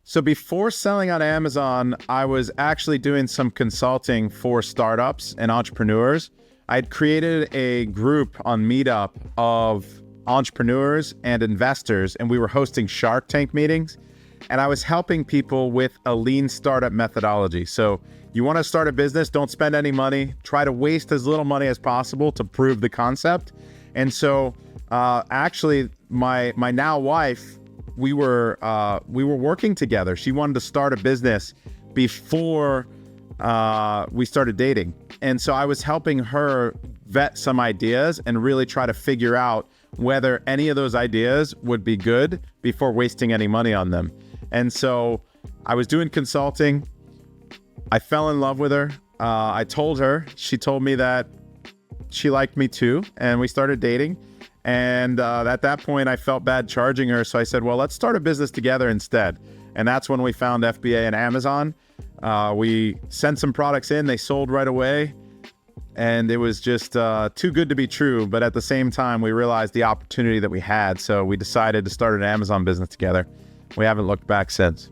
So before selling on Amazon, I was actually doing some consulting for startups and entrepreneurs. I'd created a group on Meetup of entrepreneurs and investors, and we were hosting Shark Tank meetings. And I was helping people with a lean startup methodology. So you want to start a business, don't spend any money, try to waste as little money as possible to prove the concept. And so actually my now wife, we were working together. She wanted to start a business before we started dating. And so I was helping her vet some ideas and really try to figure out whether any of those ideas would be good before wasting any money on them. And so I was doing consulting. I fell in love with her. I told her, she told me that she liked me too, and we started dating. And at that point, I felt bad charging her. So I said, well, let's start a business together instead. And that's when we found FBA and Amazon. We sent some products in, they sold right away. And it was just too good to be true. But at the same time, we realized the opportunity that we had. So we decided to start an Amazon business together. We haven't looked back since.